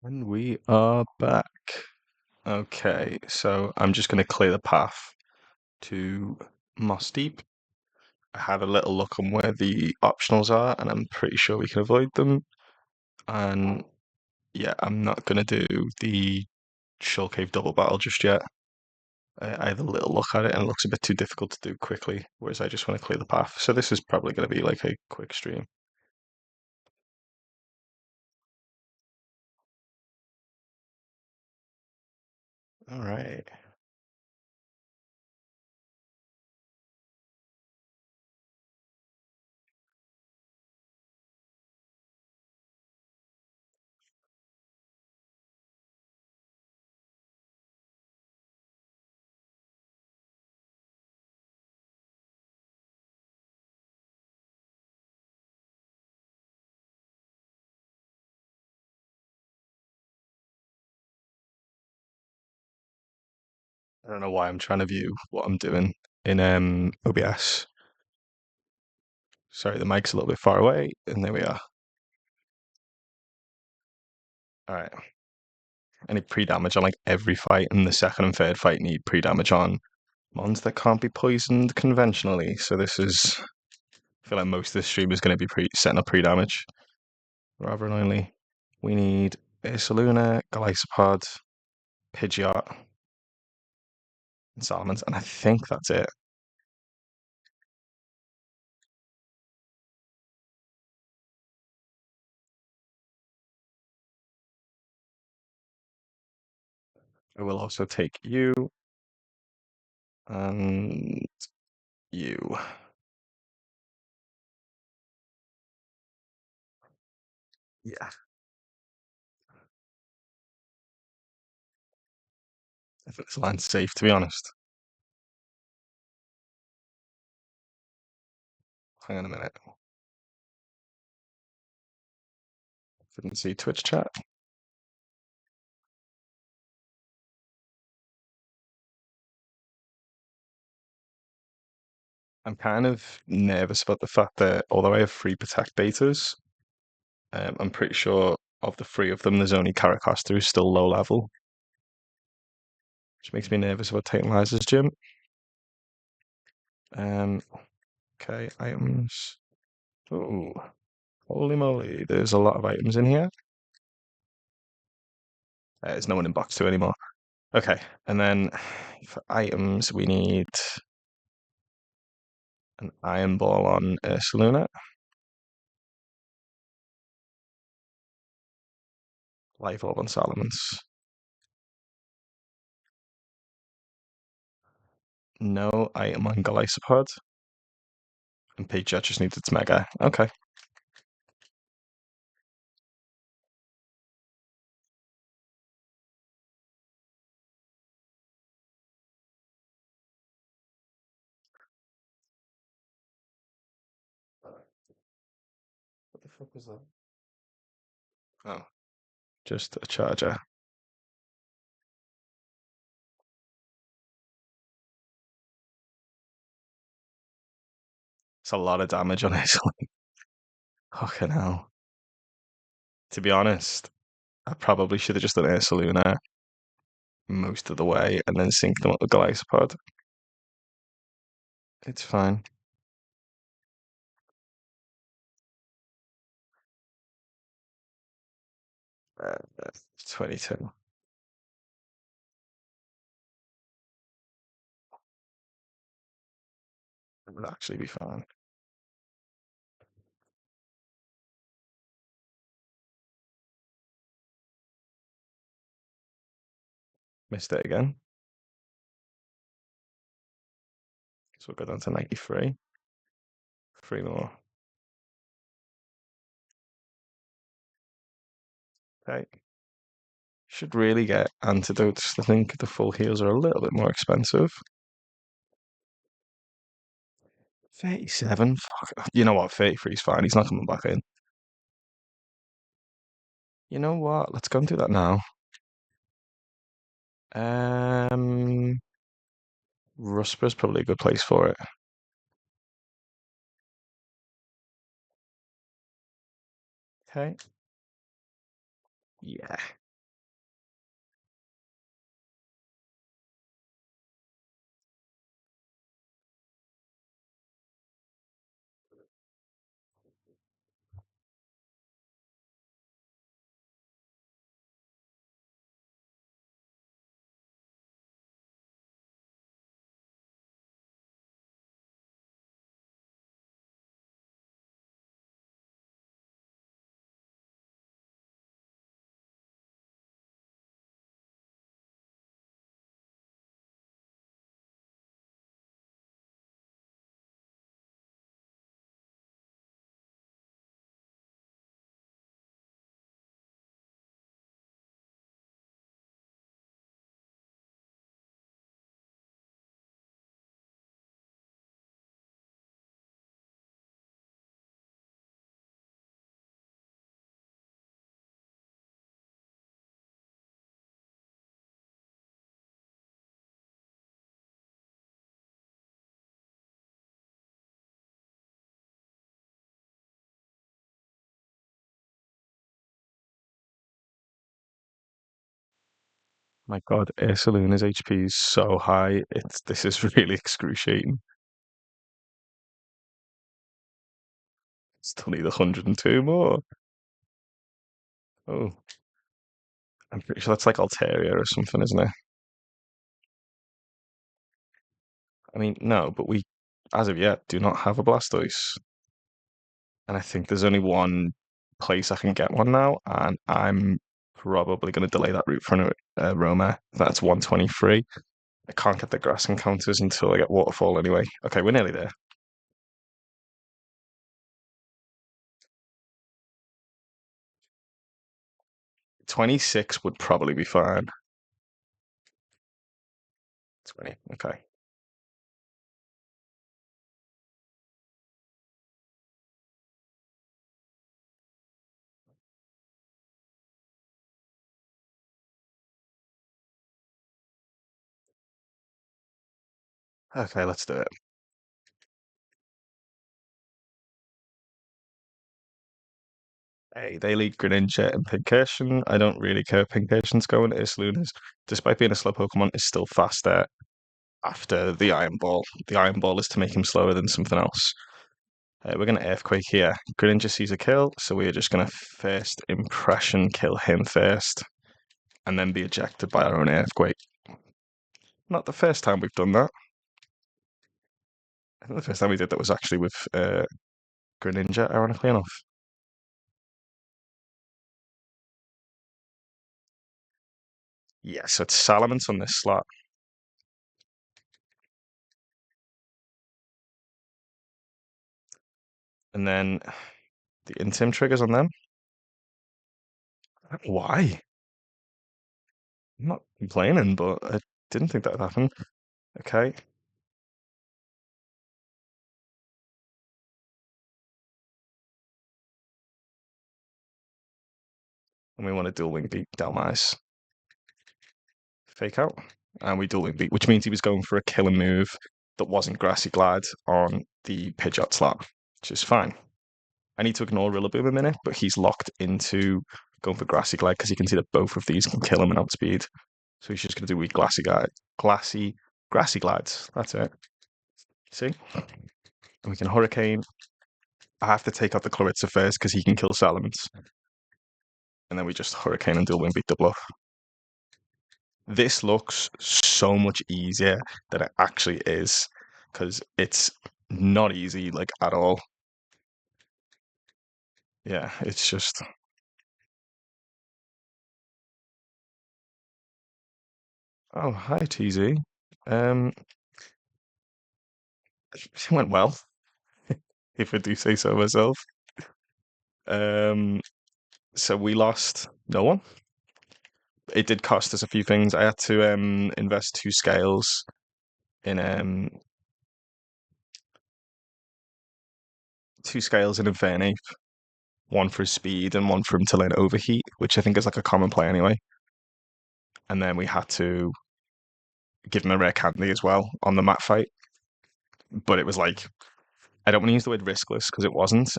And we are back. Okay, so I'm just going to clear the path to Mossdeep. I had a little look on where the optionals are, and I'm pretty sure we can avoid them. And yeah, I'm not going to do the Shell Cave double battle just yet. I had a little look at it, and it looks a bit too difficult to do quickly, whereas I just want to clear the path. So this is probably going to be like a quick stream. All right. I don't know why I'm trying to view what I'm doing in OBS. Sorry, the mic's a little bit far away, and there we are. All right. I need pre-damage on like every fight, and the second and third fight need pre-damage on mons that can't be poisoned conventionally. So this is, I feel like most of this stream is going to be setting up pre-damage. Rather annoyingly, we need Ursaluna, Golisopod, Pidgeot, and Salamence, and I think that's it. I will also take you and you. Yeah, I think this line's safe, to be honest. Hang on a minute. Didn't see Twitch chat. I'm kind of nervous about the fact that although I have three Protect betas, I'm pretty sure of the three of them, there's only Caracaster who's still low level, which makes me nervous about taking Liza's gym. Um, okay, items. Oh, holy moly, there's a lot of items in here. There's no one in box two anymore. Okay, and then for items, we need an Iron Ball on Ursaluna, Life Orb on Salamence. No item on Golisopod, and Pidgeot just needs its Mega. Okay. What the fuck was that? Oh, just a charger. It's a lot of damage on it. Fucking hell. To be honest, I probably should have just done Ursaluna most of the way and then sync them up with Golisopod. It's fine. Uh, 22. It would actually be fine. Missed it again. So we'll go down to 93. Three more. Okay. Should really get antidotes. I think the full heals are a little bit more expensive. 37? Fuck. You know what? 33 is fine. He's not coming back in. You know what? Let's go and do that now. Um, Rusper's probably a good place for it. Okay. Yeah. My God, Ursaluna's HP is so high. This is really excruciating. Still need 102 more. Oh, I'm pretty sure that's like Altaria or something, isn't it? I mean, no, but we, as of yet, do not have a Blastoise. And I think there's only one place I can get one now, and I'm probably going to delay that route for a Roma. That's 123. I can't get the grass encounters until I get Waterfall anyway. Okay, we're nearly there. 26 would probably be fine. 20, okay. Okay, let's do it. Hey, they lead Greninja and Pincursion. I don't really care if Pincursion's going. Ursaluna's, despite being a slow Pokemon, is still faster after the Iron Ball. The Iron Ball is to make him slower than something else. We're going to Earthquake here. Greninja sees a kill, so we're just going to first impression kill him first, and then be ejected by our own Earthquake. Not the first time we've done that. I think the first time we did that was actually with Greninja, ironically enough. Yeah, so it's Salamence on this slot, and then the Intim triggers on them. Why? I'm not complaining, but I didn't think that would happen. Okay, and we want to dual wing beat Delmise. Fake out, and we dual wing beat, which means he was going for a killer move that wasn't Grassy Glide on the Pidgeot slot, which is fine. I need to ignore Rillaboom a minute, but he's locked into going for Grassy Glide because he can see that both of these can kill him and outspeed. So he's just going to do weak Grassy Glides. That's it. See? And we can Hurricane. I have to take out the Clarissa first because he can kill Salamence. And then we just Hurricane and dual wing beat the bluff. This looks so much easier than it actually is because it's not easy, like at all. Yeah, it's just. Oh, hi, TZ. Um, it went well, if I do say so myself. Um, so we lost no one. It did cost us a few things. I had to invest two scales in Infernape, one for his speed and one for him to learn overheat, which I think is like a common play anyway. And then we had to give him a rare candy as well on the mat fight. But it was like I don't want to use the word riskless because it wasn't.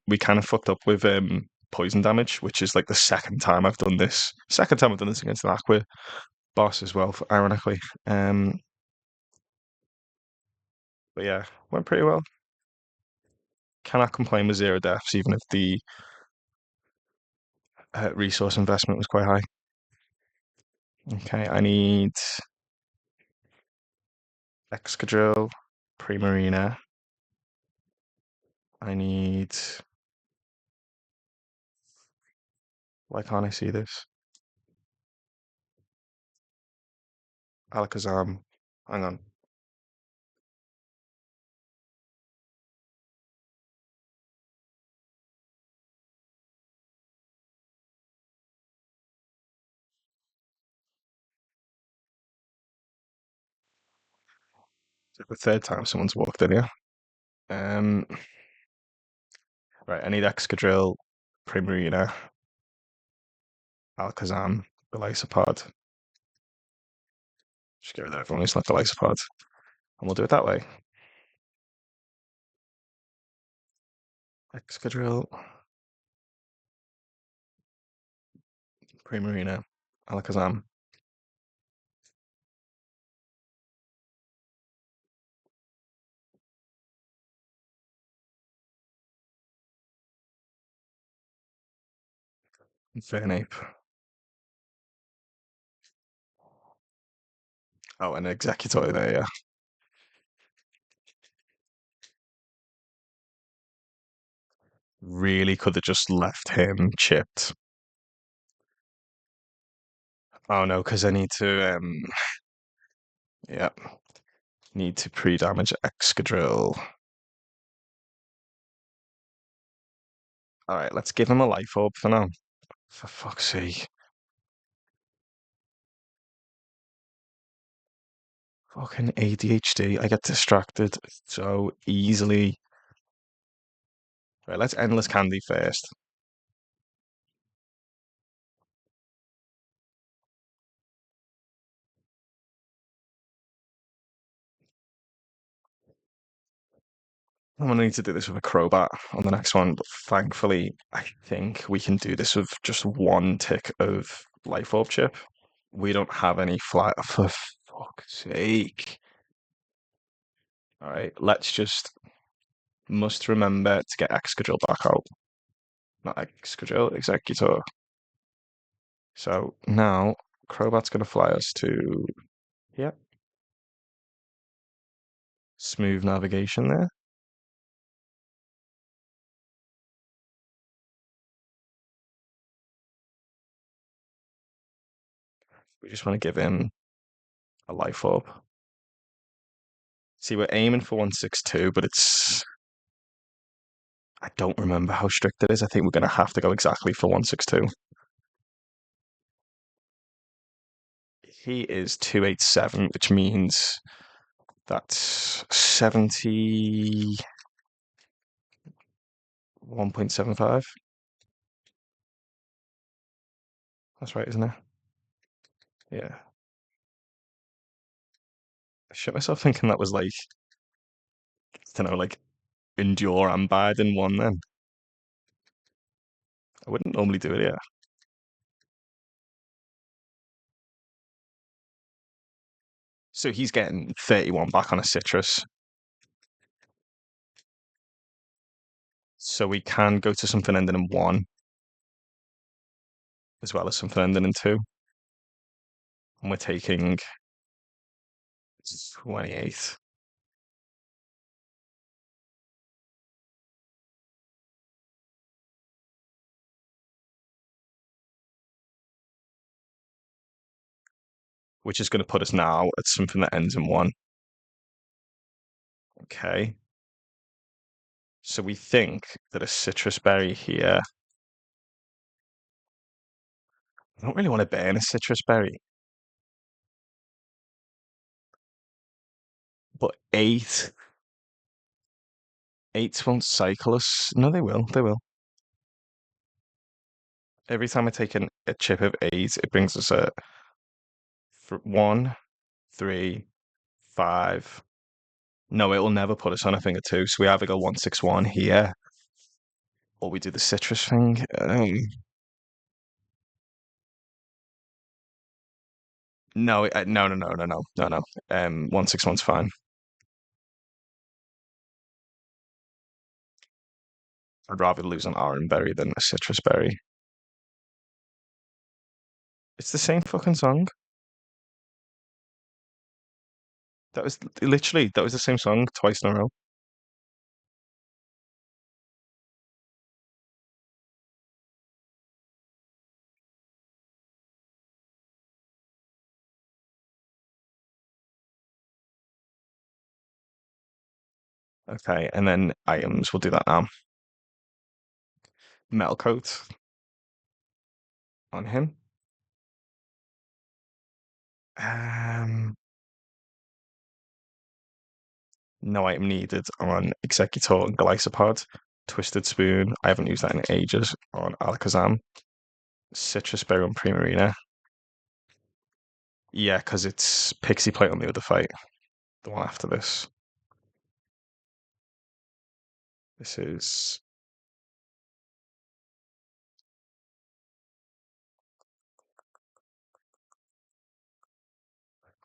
We kind of fucked up with poison damage, which is like the second time I've done this. Second time I've done this against an Aqua boss as well, ironically. But yeah, went pretty well. Cannot complain with zero deaths, even if the resource investment was quite high. Okay, I need Excadrill, Primarina. I need. Why can't I see this? Alakazam. Hang on. It's like the third time someone's walked in here. Um, right, I need Excadrill, Primarina, Alakazam, Golisopod. Just get rid of everyone who's not Golisopod. And we'll do it that way. Excadrill, Primarina, Alakazam. Fernape. Oh, an executor there, yeah. Really could have just left him chipped. Oh no, because I need to yeah, need to pre-damage Excadrill. Alright, let's give him a life orb for now. For fuck's sake. Fucking ADHD. I get distracted so easily. Right, let's endless candy first. I'm gonna need to do this with a Crobat on the next one, but thankfully, I think we can do this with just one tick of Life Orb chip. We don't have any fly. For fuck's sake. All right, let's just must remember to get Excadrill back out. Not Excadrill, Executor. So now Crobat's gonna fly us to, yeah, smooth navigation there. We just want to give him a Life Orb. See, we're aiming for 162, but I don't remember how strict it is. I think we're going to have to go exactly for 162. He is 287, which means that's 71.75. That's right, isn't it? Yeah. I shit myself thinking that was like, I don't know, like Endure and Bard in one then. I wouldn't normally do it, yeah. So he's getting 31 back on a citrus. So we can go to something ending in one as well as something ending in two. And we're taking 28, which is going to put us now at something that ends in one. Okay. So we think that a citrus berry here. I don't really want to burn a citrus berry, but eights won't cycle us. No, they will. They will. Every time I take a chip of eight, it brings us a one, three, five. No, it will never put us on a finger two. So we either go 161 here, or we do the citrus thing. No, no, no, no, no, no, no, no. 161's fine. I'd rather lose an orange berry than a citrus berry. It's the same fucking song. That was literally that was the same song twice in a row. Okay, and then items. We'll do that now. Metal coat on him. Um, no item needed on Executor and Glycopod. Twisted Spoon. I haven't used that in ages on Alakazam. Citrus Berry on Primarina. Yeah, because it's Pixie Plate on the other fight. The one after this. This is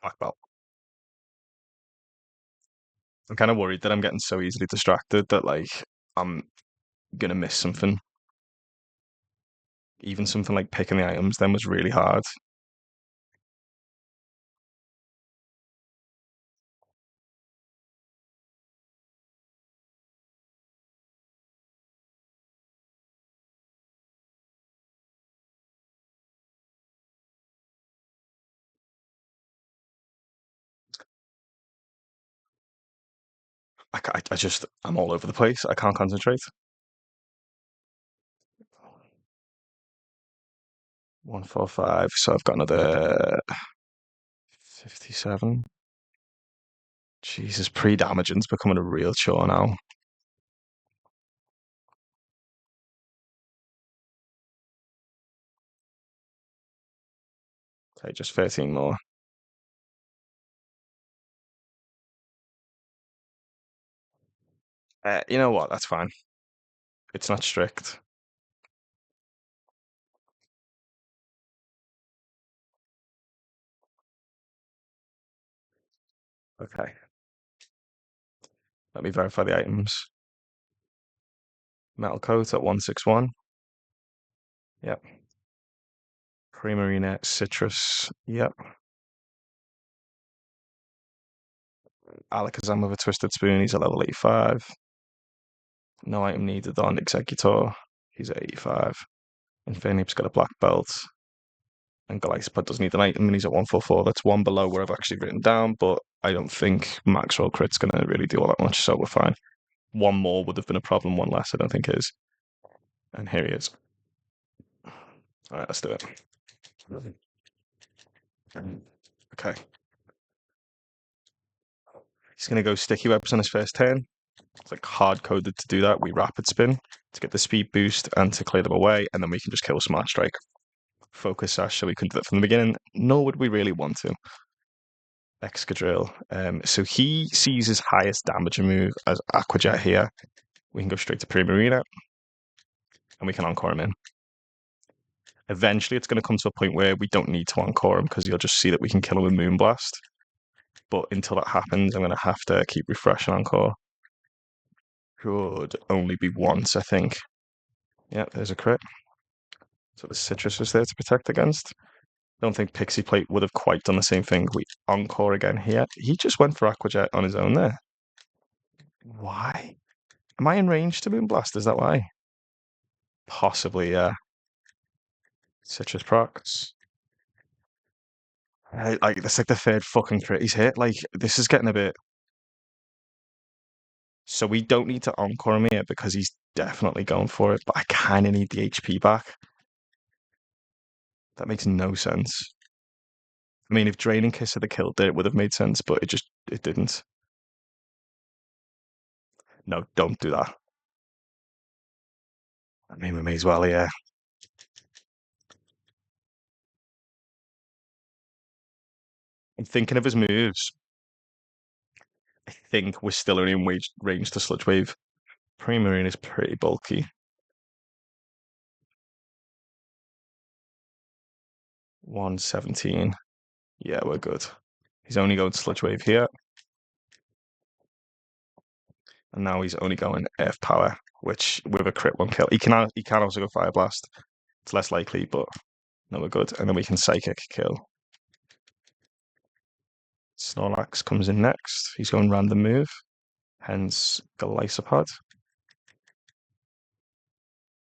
Black Belt. I'm kind of worried that I'm getting so easily distracted that like I'm gonna miss something. Even something like picking the items then was really hard. I just, I'm all over the place. I can't concentrate. 145. So I've got another 57. Jesus, pre-damaging's becoming a real chore now. Okay, just 13 more. You know what? That's fine. It's not strict. Okay, let me verify the items. Metal coat at 161. Yep. Creamarina citrus. Yep. Alakazam with a twisted spoon. He's a level 85. No item needed on Executor. He's at 85. Infernape's got a black belt. And Glycopod doesn't need an item and he's at 144. That's one below where I've actually written down, but I don't think max roll crit's going to really do all that much, so we're fine. One more would have been a problem, one less I don't think is. And here he is. All right, let's do it. Okay. He's going to go sticky webs on his first turn. It's like hard coded to do that. We rapid spin to get the speed boost and to clear them away, and then we can just kill Smart Strike. Focus Sash, so we couldn't do that from the beginning, nor would we really want to. Excadrill. So he sees his highest damage move as Aqua Jet here. We can go straight to Primarina, and we can Encore him in. Eventually, it's going to come to a point where we don't need to Encore him because you'll just see that we can kill him with Moonblast. But until that happens, I'm going to have to keep refreshing Encore. Could only be once, I think. Yeah, there's a crit. So the citrus was there to protect against. Don't think Pixie Plate would have quite done the same thing. We Encore again here. He just went for Aqua Jet on his own there. Why? Am I in range to Moonblast? Is that why? Possibly, yeah. Citrus procs. Like that's like the third fucking crit he's hit. Like this is getting a bit. So we don't need to encore him here because he's definitely going for it. But I kind of need the HP back. That makes no sense. I mean, if Draining Kiss had killed it, it would have made sense, but it didn't. No, don't do that. I mean, we may as well, yeah. I'm thinking of his moves. I think we're still only in range to Sludge Wave. Primarine is pretty bulky. 117. Yeah, we're good. He's only going Sludge Wave here. And now he's only going Earth Power, which with a crit won't kill. He can also go Fire Blast. It's less likely, but no, we're good. And then we can Psychic kill. Snorlax comes in next. He's going random move, hence Golisopod.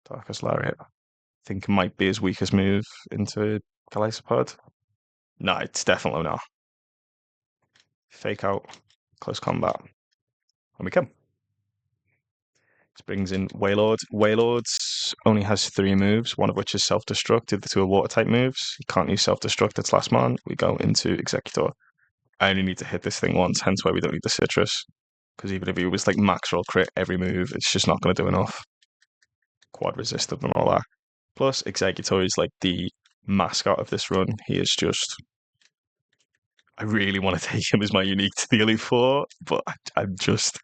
Darkest Lariat. I think it might be his weakest move into Golisopod. No, it's definitely not. Fake out, close combat. And we come. This brings in Wailord. Wailord's only has three moves, one of which is self-destruct. The other two are water type moves. You can't use self-destruct, it's last man. We go into Executor. I only need to hit this thing once, hence why we don't need the citrus. Because even if he was like max roll crit every move, it's just not going to do enough. Quad resistive and all that. Plus, Executor is like the mascot of this run. He is just. I really want to take him as my unique to the Elite Four, but I'm just.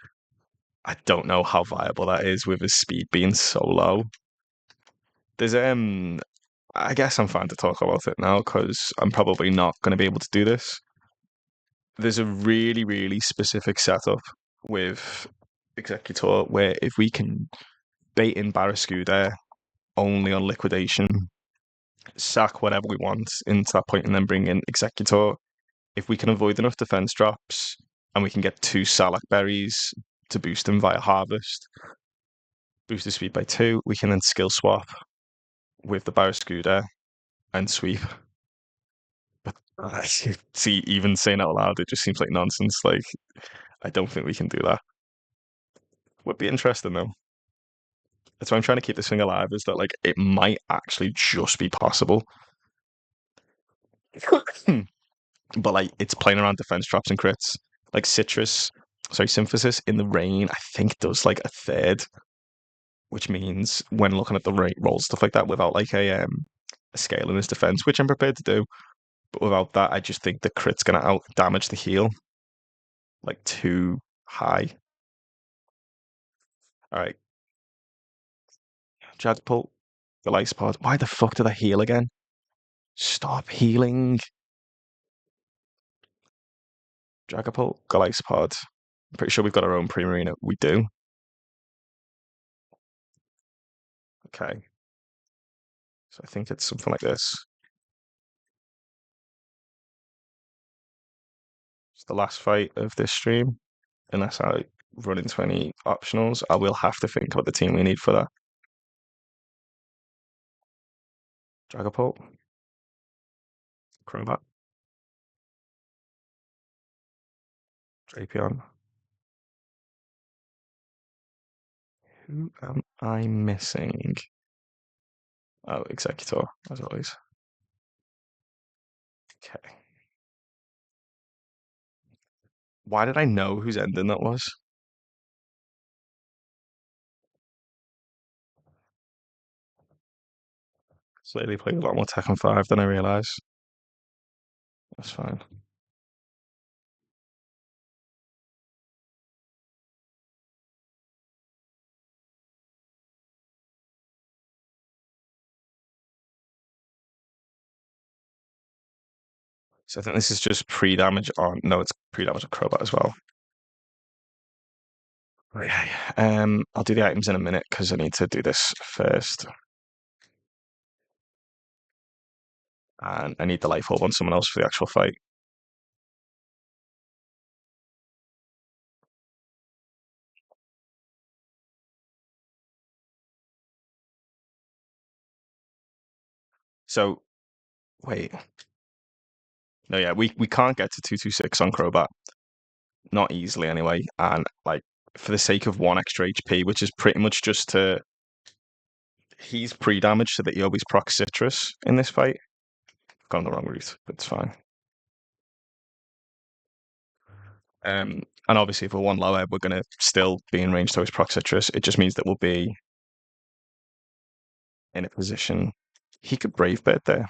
I don't know how viable that is with his speed being so low. There's I guess I'm fine to talk about it now because I'm probably not going to be able to do this. There's a really, really specific setup with Executor where if we can bait in Barrascu there only on liquidation sack whatever we want into that point and then bring in Executor. If we can avoid enough defense drops and we can get two Salak berries to boost him via Harvest, boost his speed by two, we can then skill swap with the Barraskewda and sweep. But see, even saying out loud, it just seems like nonsense. Like, I don't think we can do that. Would be interesting though. That's why I'm trying to keep this thing alive, is that like it might actually just be possible. But like it's playing around defense drops and crits. Like Synthesis in the rain, I think does like a third, which means when looking at the rate rolls, stuff like that, without like a scale in his defense, which I'm prepared to do, but without that, I just think the crit's gonna out damage the heal like too high. All right, Jadpult, the life pod. Why the fuck did I heal again? Stop healing. Dragapult, Galaxpod. I'm pretty sure we've got our own Primarina. We do. Okay. So I think it's something like this. It's the last fight of this stream. Unless I run into any optionals, I will have to think about the team we need for that. Dragapult, Crobat, Drapion. Who am I missing? Oh, Executor, as always. Okay. Why did I know whose ending that was? So they played a lot more Tekken 5 than I realised. That's fine. So I think this is just pre-damage on. No, it's pre-damage on Crobat as well. Okay. I'll do the items in a minute because I need to do this first. And I need the life orb on someone else for the actual fight. So wait. No, yeah, we can't get to 226 on Crobat. Not easily anyway. And like for the sake of one extra HP, which is pretty much just to he's pre-damaged so that he always procs citrus in this fight. Gone the wrong route, but it's fine. And obviously, if we're one lower, we're going to still be in range towards Proc Citrus. It just means that we'll be in a position. He could Brave Bird there.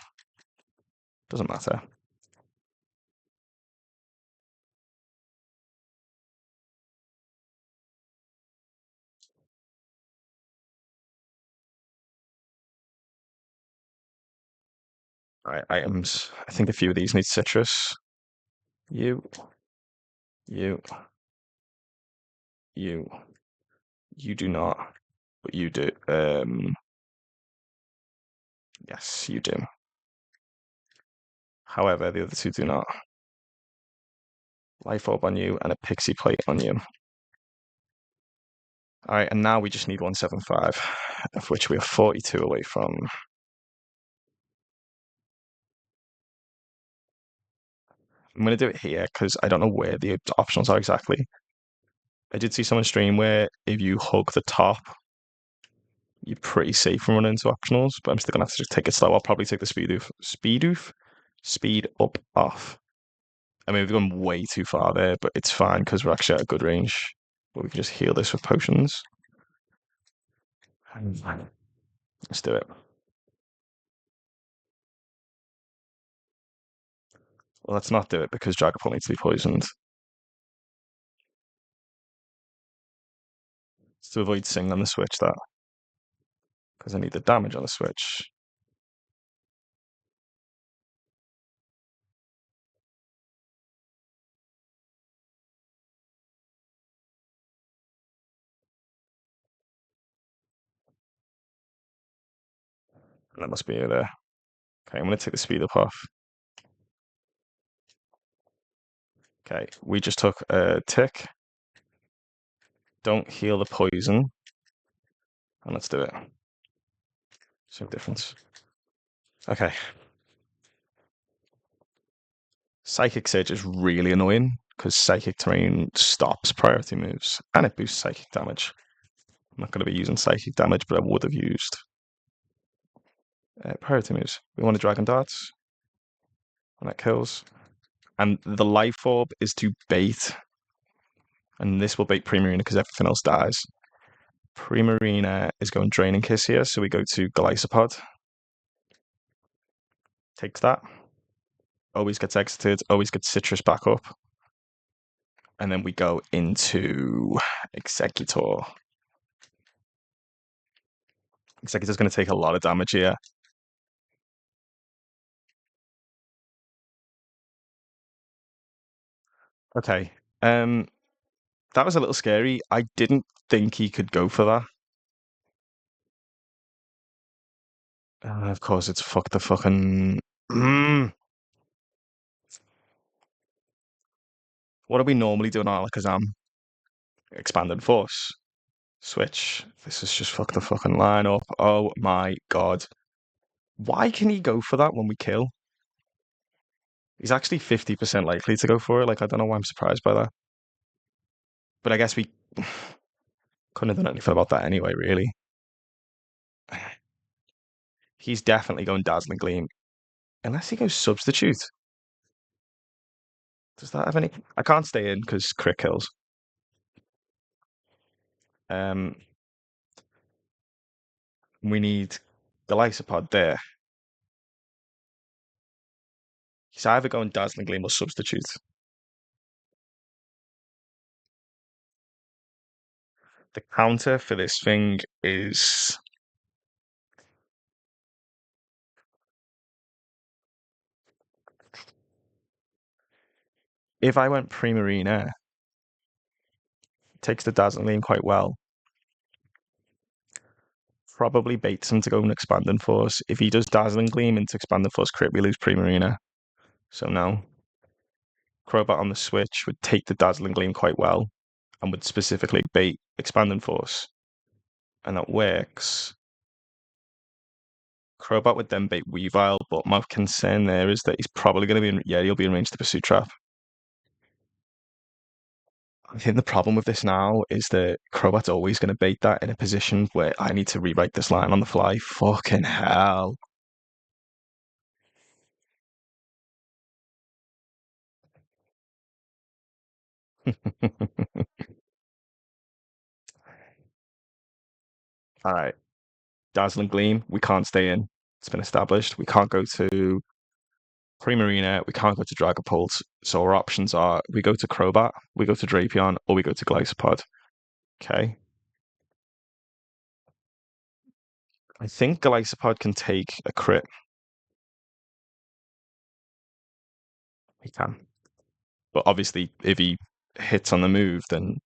Doesn't matter. All right, items. I think a few of these need Citrus. You, you, you, you do not, but you do. Yes, you do. However, the other two do not. Life Orb on you and a Pixie Plate on you. All right, and now we just need 175, of which we are 42 away from. I'm going to do it here because I don't know where the optionals are exactly. I did see someone stream where if you hug the top, you're pretty safe from running into optionals, but I'm still going to have to just take it slow. I'll probably take the speed up off. I mean, we've gone way too far there, but it's fine because we're actually at a good range. But we can just heal this with potions. Let's do it. Well, let's not do it because Dragapult needs to be poisoned. It's to avoid Sing on the switch, that. Because I need the damage on the switch. And that must be it there. Okay, I'm going to take the speed up off. Okay, we just took a tick. Don't heal the poison. And let's do it. Same difference. Okay. Psychic Surge is really annoying because Psychic Terrain stops priority moves and it boosts psychic damage. I'm not going to be using psychic damage, but I would have used priority moves. We want to Dragon Darts when that kills. And the Life Orb is to bait. And this will bait Primarina because everything else dies. Primarina is going Draining Kiss here, so we go to Glycopod. Takes that. Always gets exited, always gets Citrus back up. And then we go into Executor. Executor's going to take a lot of damage here. Okay. That was a little scary. I didn't think he could go for that. Of course, it's fuck the fucking. What do we normally do in Alakazam? Expanded Force. Switch. This is just fuck the fucking line up. Oh my god. Why can he go for that when we kill? He's actually 50% likely to go for it. Like, I don't know why I'm surprised by that. But I guess we couldn't have done anything about that anyway, really. He's definitely going Dazzling Gleam. Unless he goes Substitute. Does that have any? I can't stay in because crit kills. Um, we need the Lysopod there. He's either going Dazzling Gleam or Substitute. The counter for this thing is if I went Primarina, takes the Dazzling Gleam quite well. Probably baits him to go and Expanding Force. If he does Dazzling Gleam into Expanding Force crit, we lose Primarina. So no. Crobat on the Switch would take the Dazzling Gleam quite well and would specifically bait Expanding Force. And that works. Crobat would then bait Weavile, but my concern there is that he's probably going to be he'll be in range to Pursuit Trap. I think the problem with this now is that Crobat's always going to bait that in a position where I need to rewrite this line on the fly. Fucking hell. All right. Dazzling Gleam, we can't stay in. It's been established. We can't go to Primarina, we can't go to Dragapult. So our options are we go to Crobat, we go to Drapion, or we go to Glycopod. Okay. I think Glycopod can take a crit. He can. But obviously, if he hits on the move, then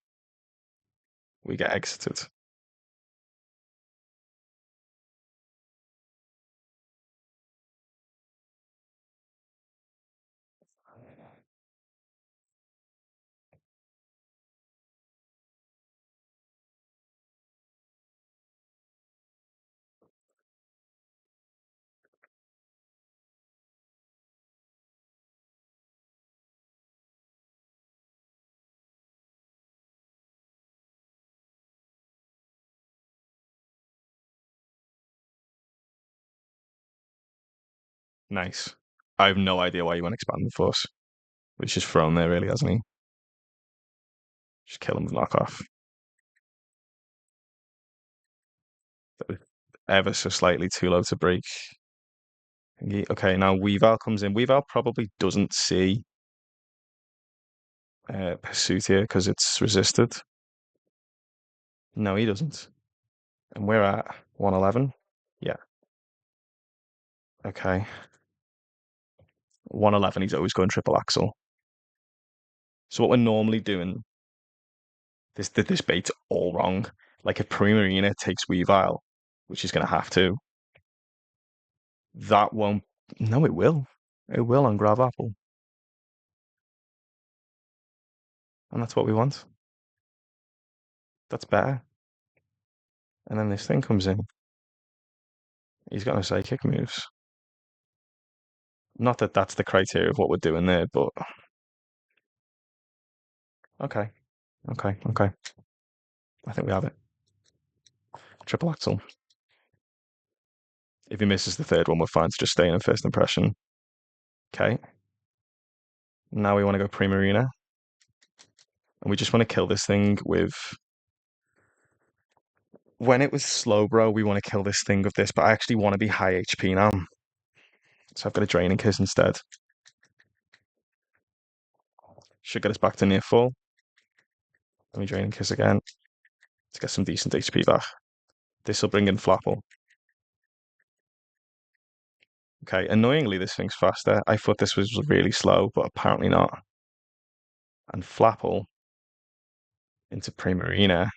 we get exited. Nice. I have no idea why you went Expanding Force. He's just thrown there, really, hasn't he? Just kill him with knockoff. That was ever so slightly too low to break. Okay, now Weavile comes in. Weavile probably doesn't see Pursuit here because it's resisted. No, he doesn't. And we're at 111. Yeah. Okay. 111, he's always going triple axle. So what we're normally doing, this bait's all wrong. Like if Primarina takes Weavile, which is going to have to, that won't No, it will. It will on grab apple, and that's what we want. That's better. And then this thing comes in. He's got no psychic moves. Not that that's the criteria of what we're doing there, but okay, okay. I think we have it. Triple axel. If he misses the third one, we're fine to just stay in first impression. Okay. Now we want to go pre-marina, and we just want to kill this thing with. When it was slow, bro, we want to kill this thing with this, but I actually want to be high HP now. So I've got a draining kiss instead. Should get us back to near full. Let me draining kiss again to get some decent HP back. This will bring in Flapple. Okay, annoyingly, this thing's faster. I thought this was really slow, but apparently not. And Flapple into Primarina,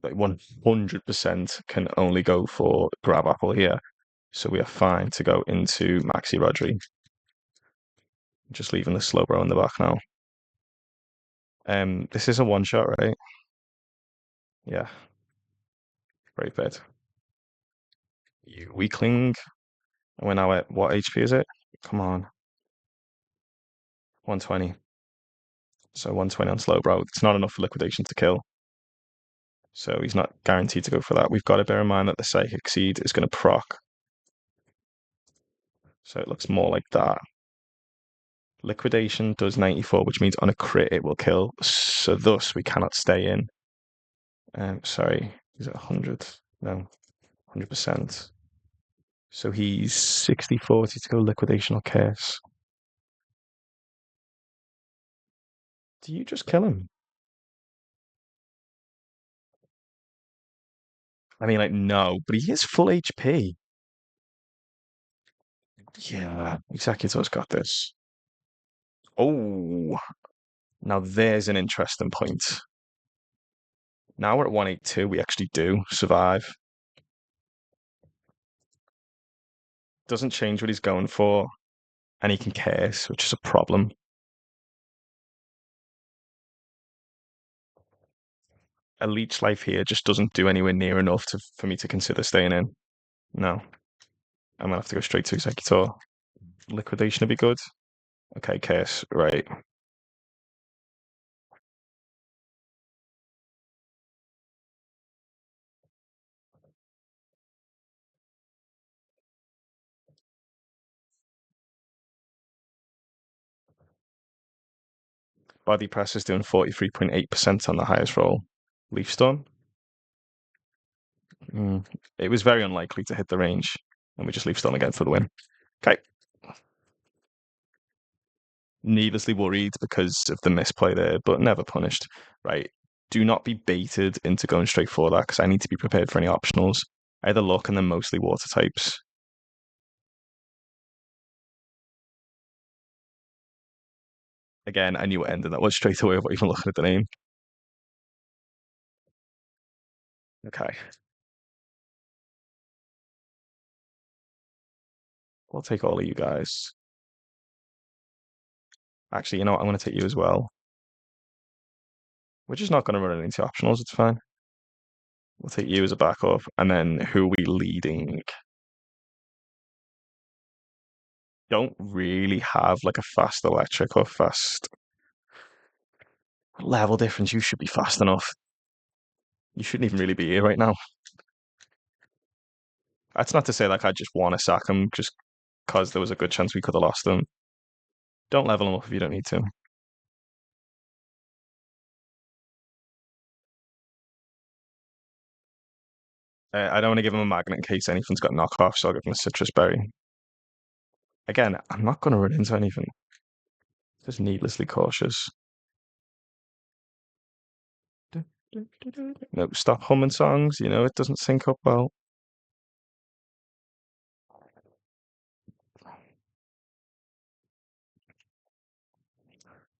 like 100% can only go for Grab Apple here. So we are fine to go into Maxi Rodri. Just leaving the Slowbro in the back now. This is a one shot, right? Yeah, great bit. You weakling. And we're now at what HP is it? Come on. 120. So 120 on Slowbro. It's not enough for liquidation to kill. So he's not guaranteed to go for that. We've got to bear in mind that the Psychic Seed is going to proc. So it looks more like that. Liquidation does 94, which means on a crit it will kill. So thus we cannot stay in. Sorry, he's at 100. No, 100%. So he's 60-40 to go liquidation or curse. Do you just kill him? I mean, like, no, but he is full HP. Yeah, Executor's got this. Oh, now there's an interesting point. Now we're at 182, we actually do survive. Doesn't change what he's going for, and he can curse, which is a problem. A leech life here just doesn't do anywhere near enough for me to consider staying in. No, I'm gonna have to go straight to Executor. Liquidation would be good. Okay, curse, right. Body press is doing 43.8% on the highest roll. Leaf Storm. It was very unlikely to hit the range, and we just Leaf Storm again for the win. Okay. Needlessly worried because of the misplay there, but never punished. Right. Do not be baited into going straight for that because I need to be prepared for any optionals. Either luck and then mostly water types. Again, I knew what ended that was straight away without even looking at the name. Okay. I'll take all of you guys. Actually, you know what? I'm going to take you as well. We're just not going to run it into optionals. It's fine. We'll take you as a backup. And then who are we leading? Don't really have like a fast electric or fast level difference. You should be fast enough. You shouldn't even really be here right now. That's not to say like I just want to sack him just because there was a good chance we could have lost him. Don't level him up if you don't need to. I don't want to give him a magnet in case anything's got knockoff, so I'll give him a citrus berry. Again, I'm not going to run into anything. Just needlessly cautious. No, stop humming songs. It doesn't sync up well.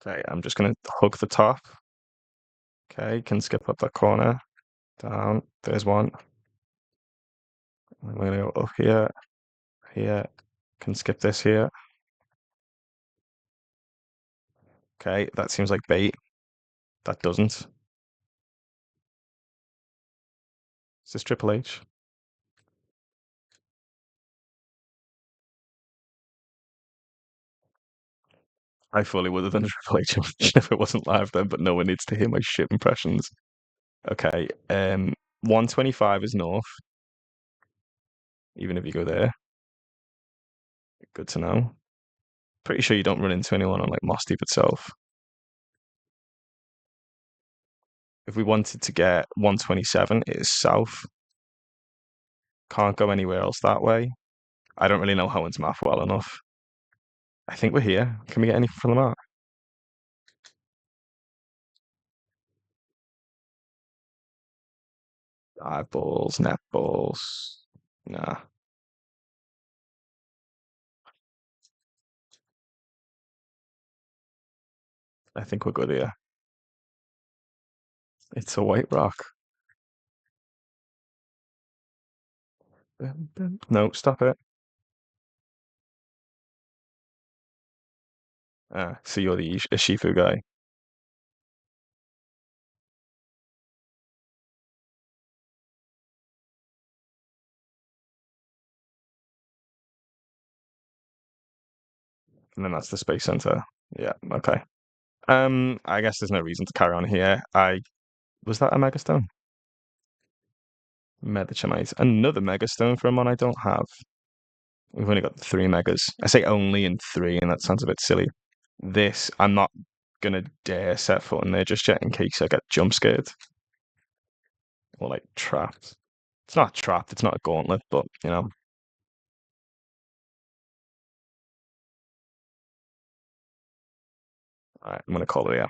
Okay, I'm just going to hug the top. Okay, can skip up that corner. Down. There's one. I'm going to go up here, here, Can skip this here. Okay, that seems like bait. That doesn't. Is this Triple H? I fully would have done a Triple H impression if it wasn't live then, but no one needs to hear my shit impressions. Okay, 125 is north, even if you go there. Good to know. Pretty sure you don't run into anyone on like Mossdeep itself. If we wanted to get 127, it is south. Can't go anywhere else that way. I don't really know Hohen's math well enough. I think we're here. Can we get anything from the map? Eyeballs, netballs. Nah, I think we're good here. It's a white rock. No, stop it. So you're the Ishifu guy. And then that's the space center. Yeah, okay. I guess there's no reason to carry on here. I was that a megastone? Metachamite. Another megastone from one I don't have. We've only got three megas. I say only in three, and that sounds a bit silly. This, I'm not gonna dare set foot in there just yet in case I get jump scared or like trapped. It's not trapped, it's not a gauntlet, but you know. Alright, I'm gonna call it here.